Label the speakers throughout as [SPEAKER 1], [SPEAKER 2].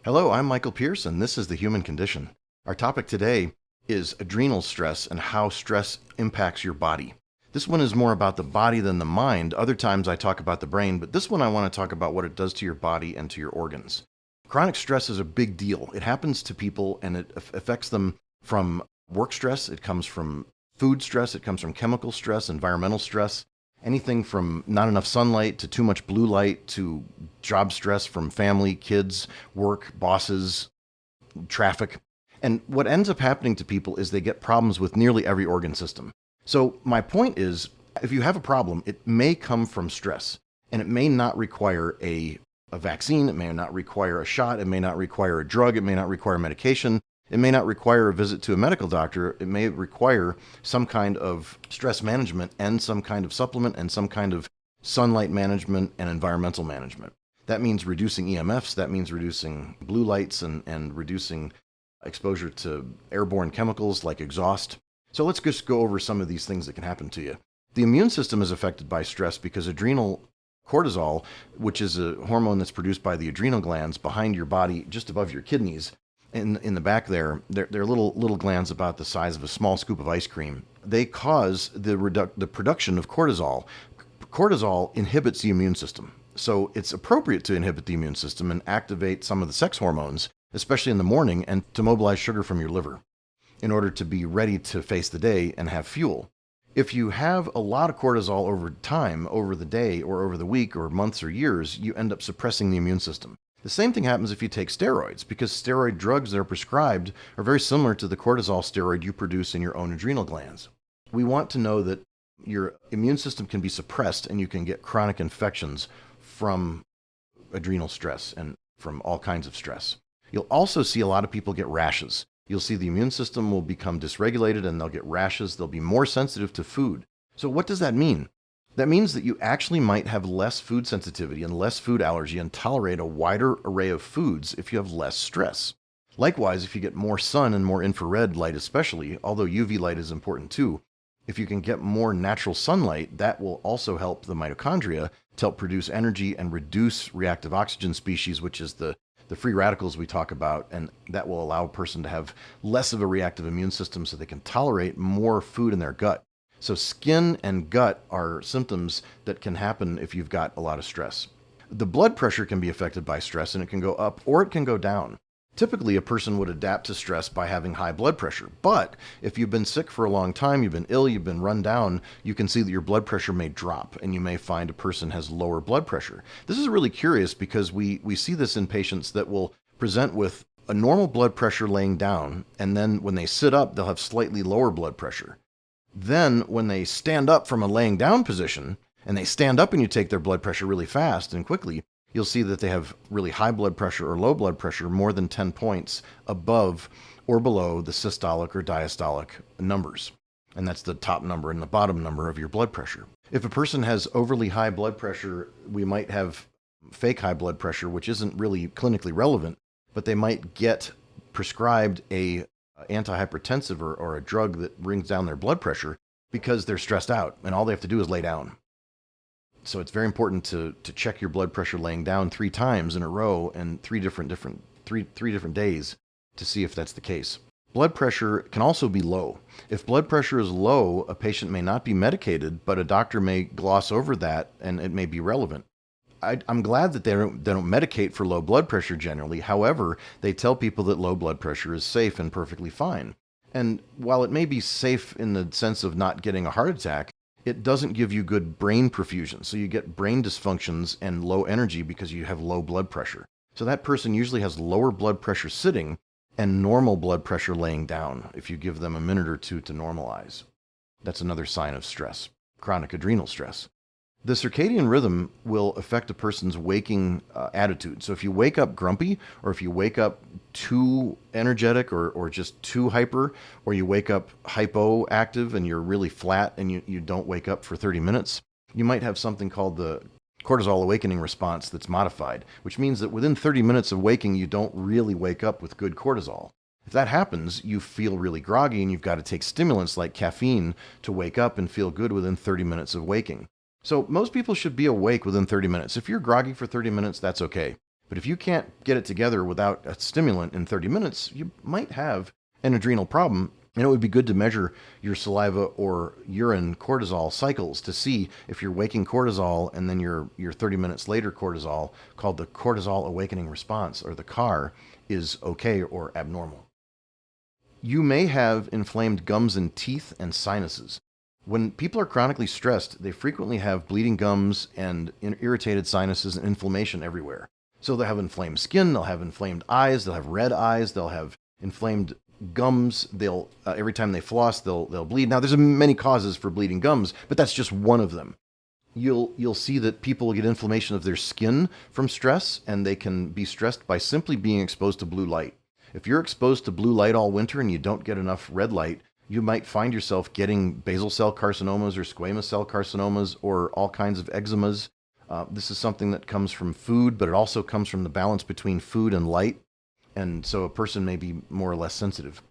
[SPEAKER 1] Hello, I'm Michael Pierce, and this is The Human Condition. Our topic today is adrenal stress and how stress impacts your body. This one is more about the body than the mind. Other times I talk about the brain, but this one I want to talk about what it does to your body and to your organs. Chronic stress is a big deal. It happens to people and it affects them from work stress, it comes from food stress, it comes from chemical stress, environmental stress. Anything from not enough sunlight to too much blue light to job stress from family, kids, work, bosses, traffic. And what ends up happening to people is they get problems with nearly every organ system. So my point is, if you have a problem, it may come from stress, and it may not require a vaccine, it may not require a shot, it may not require a drug, it may not require medication. It may not require a visit to a medical doctor. It may require some kind of stress management and some kind of supplement and some kind of sunlight management and environmental management. That means reducing EMFs. That means reducing blue lights and reducing exposure to airborne chemicals like exhaust. So let's just go over some of these things that can happen to you. The immune system is affected by stress because adrenal cortisol, which is a hormone that's produced by the adrenal glands behind your body, just above your kidneys, in the back there, they're little glands about the size of a small scoop of ice cream. They cause the production of cortisol. Cortisol inhibits the immune system. So it's appropriate to inhibit the immune system and activate some of the sex hormones, especially in the morning, and to mobilize sugar from your liver in order to be ready to face the day and have fuel. If you have a lot of cortisol over time, over the day or over the week or months or years, you end up suppressing the immune system. The same thing happens if you take steroids, because steroid drugs that are prescribed are very similar to the cortisol steroid you produce in your own adrenal glands. We want to know that your immune system can be suppressed and you can get chronic infections from adrenal stress and from all kinds of stress. You'll also see a lot of people get rashes. You'll see the immune system will become dysregulated and they'll get rashes. They'll be more sensitive to food. So what does that mean? That means that you actually might have less food sensitivity and less food allergy and tolerate a wider array of foods if you have less stress. Likewise, if you get more sun and more infrared light especially, although UV light is important too, if you can get more natural sunlight, that will also help the mitochondria to help produce energy and reduce reactive oxygen species, which is the free radicals we talk about, and that will allow a person to have less of a reactive immune system so they can tolerate more food in their gut. So skin and gut are symptoms that can happen if you've got a lot of stress. The blood pressure can be affected by stress, and it can go up or it can go down. Typically, a person would adapt to stress by having high blood pressure. But if you've been sick for a long time, you've been ill, you've been run down, you can see that your blood pressure may drop, and you may find a person has lower blood pressure. This is really curious because we see this in patients that will present with a normal blood pressure laying down, and then when they sit up, they'll have slightly lower blood pressure. Then when they stand up from a laying down position, and they stand up and you take their blood pressure really fast and quickly, you'll see that they have really high blood pressure or low blood pressure more than 10 points above or below the systolic or diastolic numbers. And that's the top number and the bottom number of your blood pressure. If a person has overly high blood pressure, we might have fake high blood pressure, which isn't really clinically relevant, but they might get prescribed a antihypertensive or a drug that brings down their blood pressure because they're stressed out and all they have to do is lay down. So it's very important to check your blood pressure laying down 3 times in a row and three different days to see if that's the case. Blood pressure can also be low. If blood pressure is low, a patient may not be medicated, but a doctor may gloss over that and it may be relevant. I'm glad that they don't medicate for low blood pressure generally. However, they tell people that low blood pressure is safe and perfectly fine. And while it may be safe in the sense of not getting a heart attack, it doesn't give you good brain perfusion. So you get brain dysfunctions and low energy because you have low blood pressure. So that person usually has lower blood pressure sitting and normal blood pressure laying down if you give them a minute or two to normalize. That's another sign of stress, chronic adrenal stress. The circadian rhythm will affect a person's waking attitude. So if you wake up grumpy, or if you wake up too energetic or just too hyper, or you wake up hypoactive and you're really flat and you don't wake up for 30 minutes, you might have something called the cortisol awakening response that's modified, which means that within 30 minutes of waking, you don't really wake up with good cortisol. If that happens, you feel really groggy and you've got to take stimulants like caffeine to wake up and feel good within 30 minutes of waking. So most people should be awake within 30 minutes. If you're groggy for 30 minutes, that's okay. But if you can't get it together without a stimulant in 30 minutes, you might have an adrenal problem. And it would be good to measure your saliva or urine cortisol cycles to see if you're waking cortisol and then your 30 minutes later cortisol, called the cortisol awakening response, or the CAR, is okay or abnormal. You may have inflamed gums and teeth and sinuses. When people are chronically stressed, they frequently have bleeding gums and irritated sinuses and inflammation everywhere. So they'll have inflamed skin, they'll have inflamed eyes, they'll have red eyes, they'll have inflamed gums. They'll every time they floss, they'll bleed. Now, there's many causes for bleeding gums, but that's just one of them. You'll see that people get inflammation of their skin from stress, and they can be stressed by simply being exposed to blue light. If you're exposed to blue light all winter and you don't get enough red light, you might find yourself getting basal cell carcinomas or squamous cell carcinomas or all kinds of eczemas. This is something that comes from food, but it also comes from the balance between food and light. And so a person may be more or less sensitive.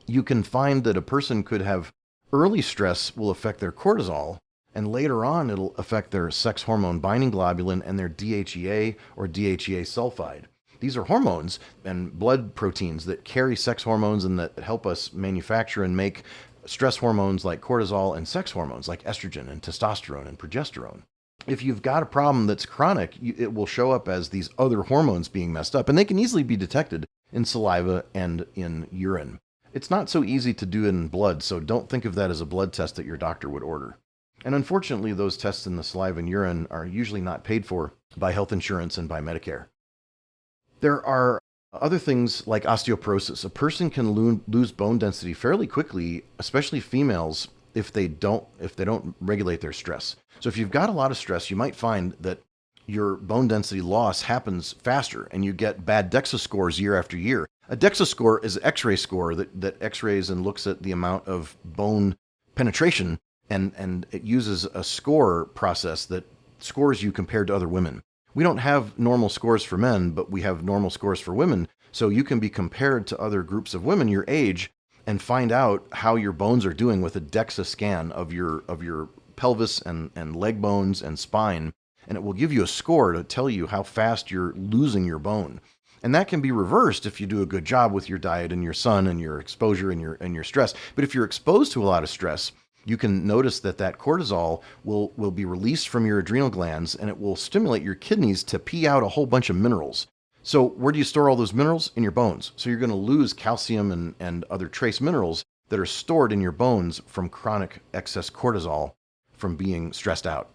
[SPEAKER 1] You can find that a person could have early stress will affect their cortisol, and later on it'll affect their sex hormone binding globulin and their DHEA or DHEA sulfide. These are hormones and blood proteins that carry sex hormones and that help us manufacture and make stress hormones like cortisol and sex hormones like estrogen and testosterone and progesterone. If you've got a problem that's chronic, it will show up as these other hormones being messed up, and they can easily be detected in saliva and in urine. It's not so easy to do in blood, so don't think of that as a blood test that your doctor would order. And unfortunately, those tests in the saliva and urine are usually not paid for by health insurance and by Medicare. There are other things like osteoporosis. A person can lose bone density fairly quickly, especially females, if they don't regulate their stress. So if you've got a lot of stress, you might find that your bone density loss happens faster and you get bad DEXA scores year after year. A DEXA score is an X-ray score that X-rays and looks at the amount of bone penetration, and it uses a score process that scores you compared to other women. We don't have normal scores for men, but we have normal scores for women. So you can be compared to other groups of women your age and find out how your bones are doing with a DEXA scan of your pelvis and leg bones and spine. And it will give you a score to tell you how fast you're losing your bone. And that can be reversed if you do a good job with your diet and your sun and your exposure and your stress. But if you're exposed to a lot of stress, you can notice that cortisol will be released from your adrenal glands, and it will stimulate your kidneys to pee out a whole bunch of minerals. So where do you store all those minerals? In your bones. So you're going to lose calcium and other trace minerals that are stored in your bones from chronic excess cortisol from being stressed out.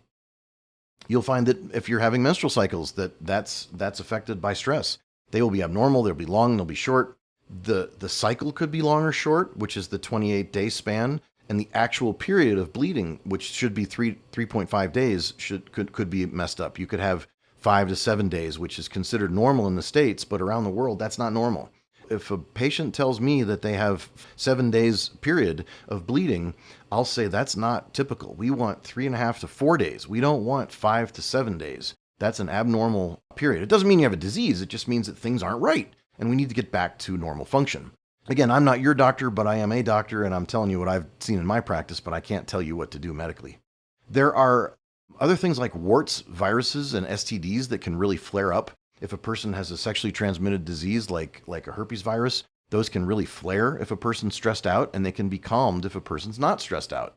[SPEAKER 1] You'll find that if you're having menstrual cycles, that's affected by stress. They will be abnormal, they'll be long, they'll be short. The cycle could be long or short, which is the 28-day span. And the actual period of bleeding, which should be 3.5 days, could be messed up. You could have 5 to 7 days, which is considered normal in the States, but around the world, that's not normal. If a patient tells me that they have 7 days period of bleeding, I'll say that's not typical. We want 3.5 to 4 days. We don't want 5 to 7 days. That's an abnormal period. It doesn't mean you have a disease. It just means that things aren't right, and we need to get back to normal function. Again, I'm not your doctor, but I am a doctor, and I'm telling you what I've seen in my practice, but I can't tell you what to do medically. There are other things like warts, viruses, and STDs that can really flare up. If a person has a sexually transmitted disease like a herpes virus, those can really flare if a person's stressed out, and they can be calmed if a person's not stressed out.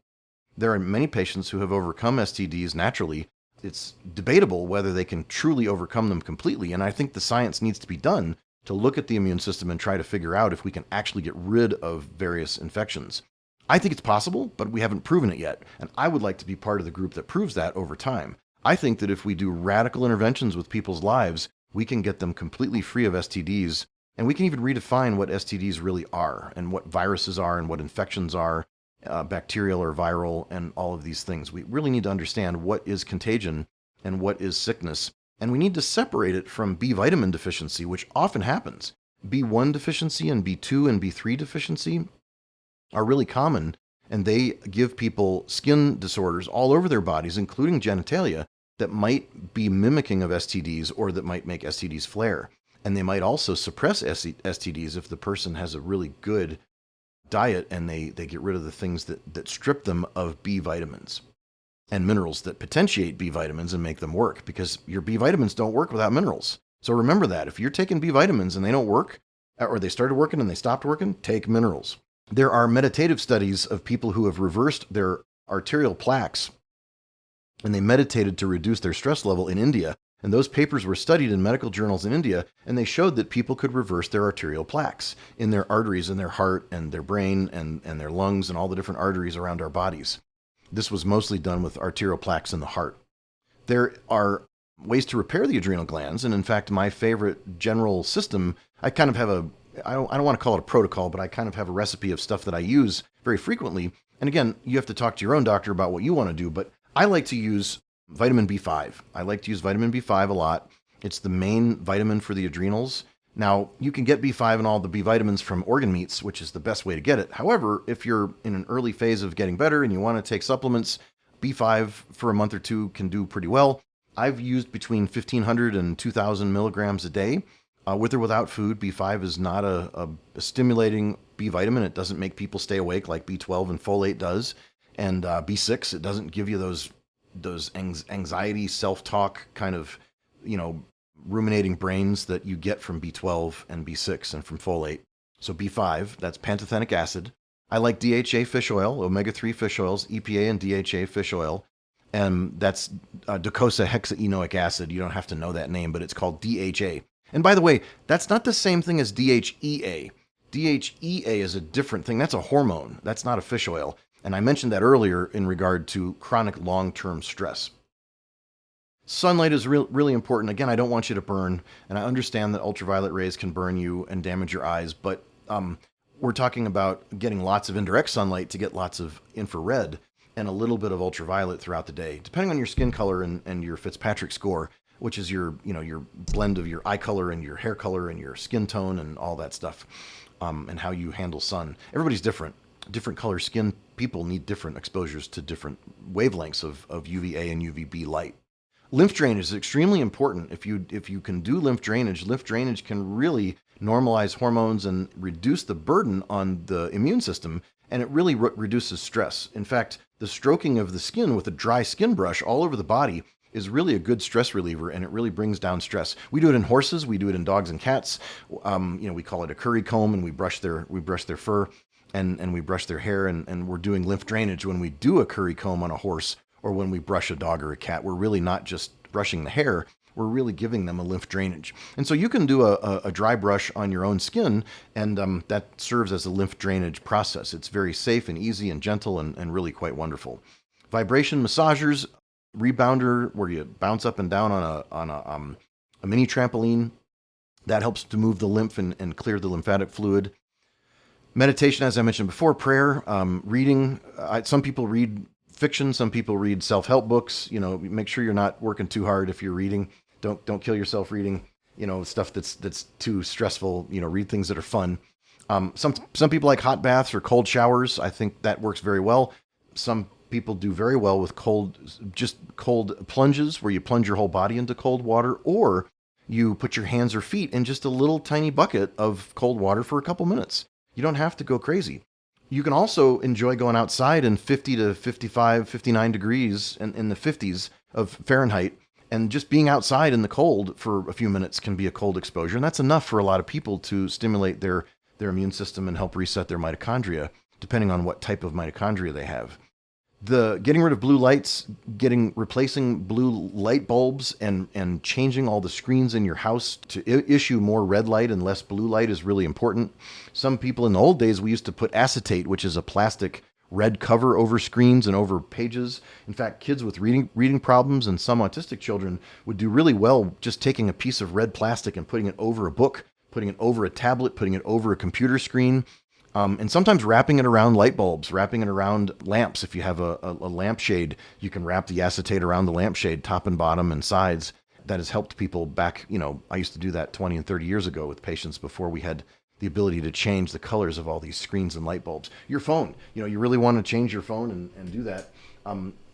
[SPEAKER 1] There are many patients who have overcome STDs naturally. It's debatable whether they can truly overcome them completely, and I think the science needs to be done to look at the immune system and try to figure out if we can actually get rid of various infections. I think it's possible, but we haven't proven it yet, and I would like to be part of the group that proves that over time. I think that if we do radical interventions with people's lives, we can get them completely free of STDs, and we can even redefine what STDs really are, and what viruses are, and what infections are, bacterial or viral, and all of these things. We really need to understand what is contagion and what is sickness. And we need to separate it from B vitamin deficiency, which often happens. B1 deficiency and B2 and B3 deficiency are really common, and they give people skin disorders all over their bodies, including genitalia, that might be mimicking of STDs or that might make STDs flare. And they might also suppress STDs if the person has a really good diet and they get rid of the things that strip them of B vitamins and minerals that potentiate B vitamins and make them work, because your B vitamins don't work without minerals. So remember that. If you're taking B vitamins and they don't work, or they started working and they stopped working, take minerals. There are meditative studies of people who have reversed their arterial plaques and they meditated to reduce their stress level in India. And those papers were studied in medical journals in India, and they showed that people could reverse their arterial plaques in their arteries, in their heart, and their brain, and their lungs, and all the different arteries around our bodies. This was mostly done with arterial plaques in the heart. There are ways to repair the adrenal glands, and in fact, my favorite general system, I kind of have I don't want to call it a protocol, but I kind of have a recipe of stuff that I use very frequently. And again, you have to talk to your own doctor about what you want to do, but I like to use vitamin B5. I like to use vitamin B5 a lot. It's the main vitamin for the adrenals. Now, you can get B5 and all the B vitamins from organ meats, which is the best way to get it. However, if you're in an early phase of getting better and you want to take supplements, B5 for a month or two can do pretty well. I've used between 1,500 and 2,000 milligrams a day. With or without food, B5 is not a stimulating B vitamin. It doesn't make people stay awake like B12 and folate does. And B6, it doesn't give you those anxiety, self-talk kind of, ruminating brains that you get from B12 and B6 and from folate. So B5, that's pantothenic acid. I like DHA fish oil, omega-3 fish oils, EPA and DHA fish oil. And that's docosahexaenoic acid. You don't have to know that name, but it's called DHA. And by the way, that's not the same thing as DHEA. DHEA is a different thing. That's a hormone. That's not a fish oil. And I mentioned that earlier in regard to chronic long-term stress. Sunlight is really important. Again, I don't want you to burn, and I understand that ultraviolet rays can burn you and damage your eyes, but we're talking about getting lots of indirect sunlight to get lots of infrared and a little bit of ultraviolet throughout the day, depending on your skin color and your Fitzpatrick score, which is your blend of your eye color and your hair color and your skin tone and all that stuff, and how you handle sun. Everybody's different. Different color skin people need different exposures to different wavelengths of UVA and UVB light. Lymph drainage is extremely important. If you can do lymph drainage can really normalize hormones and reduce the burden on the immune system, and it really reduces stress. In fact, the stroking of the skin with a dry skin brush all over the body is really a good stress reliever, and it really brings down stress. We do it in horses, we do it in dogs and cats. We call it a curry comb, and we brush their fur, and we brush their hair, and we're doing lymph drainage when we do a curry comb on a horse or when we brush a dog or a cat. We're really not just brushing the hair, we're really giving them a lymph drainage. And so you can do a dry brush on your own skin, and that serves as a lymph drainage process. It's very safe and easy and gentle and really quite wonderful. Vibration massagers, rebounder, where you bounce up and down on a mini trampoline, that helps to move the lymph and clear the lymphatic fluid. Meditation, as I mentioned before, prayer, reading. Some people read fiction, some people read self-help books. Make sure you're not working too hard if you're reading. Don't kill yourself reading, stuff that's too stressful. Read things that are fun. Some people like hot baths or cold showers. I think that works very well. Some people do very well with cold plunges, where you plunge your whole body into cold water, or you put your hands or feet in just a little tiny bucket of cold water for a couple minutes. You don't have to go crazy. You can also enjoy going outside in 50 to 55, 59 degrees and in the 50s of Fahrenheit, and just being outside in the cold for a few minutes can be a cold exposure. And that's enough for a lot of people to stimulate their immune system and help reset their mitochondria, depending on what type of mitochondria they have. Getting rid of blue lights, replacing blue light bulbs and changing all the screens in your house to issue more red light and less blue light is really important. Some people in the old days, we used to put acetate, which is a plastic red cover over screens and over pages. In fact, kids with reading problems and some autistic children would do really well just taking a piece of red plastic and putting it over a book, putting it over a tablet, putting it over a computer screen. And sometimes wrapping it around light bulbs, wrapping it around lamps. If you have a lampshade, you can wrap the acetate around the lampshade, top and bottom and sides. That has helped people back, I used to do that 20 and 30 years ago with patients before we had the ability to change the colors of all these screens and light bulbs. Your phone, you really want to change your phone and do that.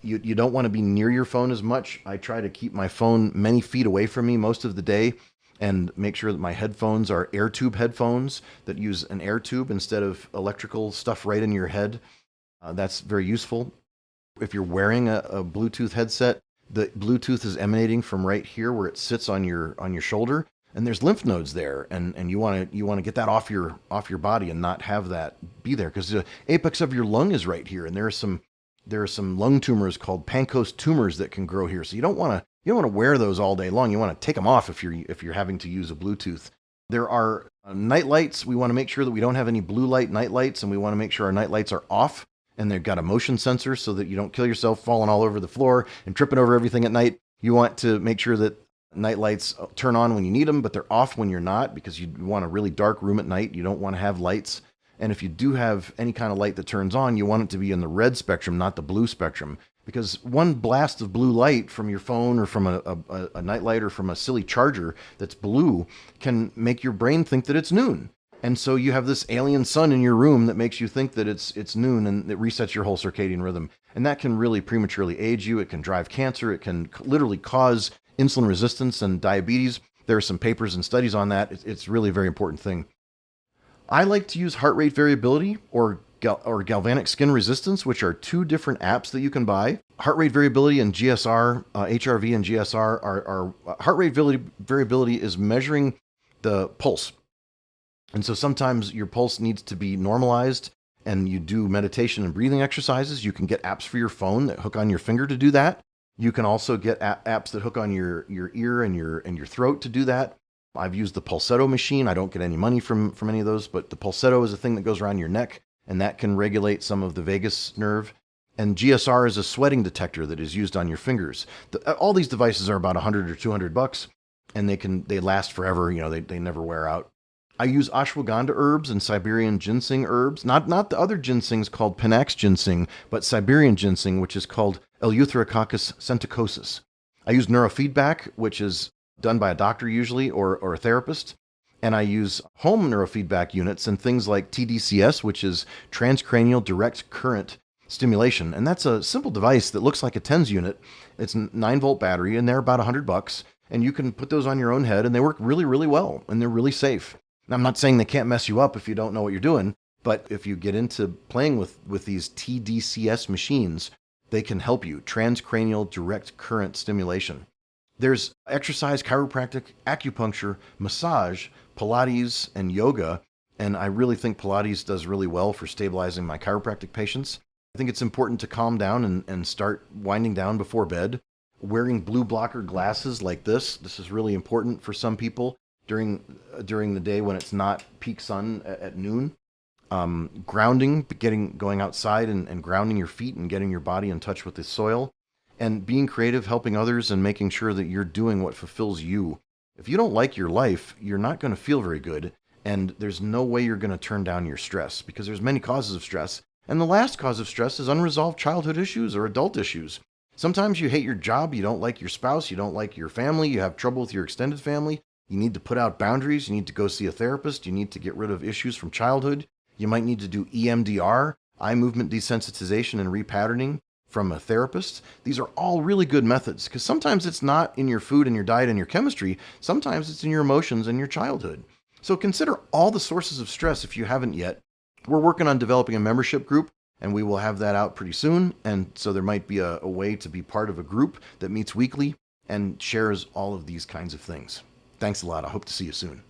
[SPEAKER 1] You don't want to be near your phone as much. I try to keep my phone many feet away from me most of the day, and make sure that my headphones are air tube headphones that use an air tube instead of electrical stuff right in your head. That's very useful. If you're wearing a Bluetooth headset, the Bluetooth is emanating from right here where it sits on your shoulder. and there's lymph nodes there, and you want to get that off your body and not have that be there, because the apex of your lung is right here, and there are some lung tumors called Pancoast tumors that can grow here. So you don't want to wear those all day long. You want to take them off if you're having to use a Bluetooth. There are night lights. We want to make sure that we don't have any blue light night lights, and we want to make sure our night lights are off, and they've got a motion sensor so that you don't kill yourself falling all over the floor and tripping over everything at night. You want to make sure that night lights turn on when you need them, but they're off when you're not, because you want a really dark room at night. You don't want to have lights. And if you do have any kind of light that turns on, you want it to be in the red spectrum, not the blue spectrum. Because one blast of blue light from your phone or from a night light or from a silly charger that's blue can make your brain think that it's noon. And so you have this alien sun in your room that makes you think that it's noon, and it resets your whole circadian rhythm. And that can really prematurely age you. It can drive cancer. It can literally cause insulin resistance and diabetes. There are some papers and studies on that. It's really a very important thing. I like to use heart rate variability or galvanic skin resistance, which are two different apps that you can buy. Heart rate variability and GSR, HRV and GSR are heart rate variability is measuring the pulse. And so sometimes your pulse needs to be normalized, and you do meditation and breathing exercises. You can get apps for your phone that hook on your finger to do that. You can also get apps that hook on your ear and your throat to do that. I've used the Pulsetto machine. I don't get any money from any of those, but the Pulsetto is a thing that goes around your neck, and that can regulate some of the vagus nerve. And GSR is a sweating detector that is used on your fingers. All these devices are about $100 or $200, and they last forever. They never wear out. I use ashwagandha herbs and Siberian ginseng herbs, not the other ginsengs called Panax ginseng, but Siberian ginseng, which is called Eleutherococcus senticosus. I use neurofeedback, which is done by a doctor usually, or a therapist. And I use home neurofeedback units and things like TDCS, which is transcranial direct current stimulation. And that's a simple device that looks like a TENS unit. It's a 9-volt battery, and they're about $100. And you can put those on your own head, and they work really, really well, and they're really safe. And I'm not saying they can't mess you up if you don't know what you're doing, but if you get into playing with these TDCS machines, they can help you. Transcranial direct current stimulation. There's exercise, chiropractic, acupuncture, massage, Pilates, and yoga. And I really think Pilates does really well for stabilizing my chiropractic patients. I think it's important to calm down and start winding down before bed. Wearing blue blocker glasses like this is really important for some people during the day when it's not peak sun at noon. Grounding, going outside and grounding your feet and getting your body in touch with the soil. And being creative, helping others, and making sure that you're doing what fulfills you. If you don't like your life, you're not going to feel very good, and there's no way you're going to turn down your stress, because there's many causes of stress. And the last cause of stress is unresolved childhood issues or adult issues. Sometimes you hate your job, you don't like your spouse, you don't like your family, you have trouble with your extended family. You need to put out boundaries, you need to go see a therapist, you need to get rid of issues from childhood. You might need to do EMDR, eye movement desensitization and repatterning, from a therapist. These are all really good methods, because sometimes it's not in your food and your diet and your chemistry. Sometimes it's in your emotions and your childhood. So consider all the sources of stress if you haven't yet. We're working on developing a membership group, and we will have that out pretty soon. And so there might be a way to be part of a group that meets weekly and shares all of these kinds of things. Thanks a lot. I hope to see you soon.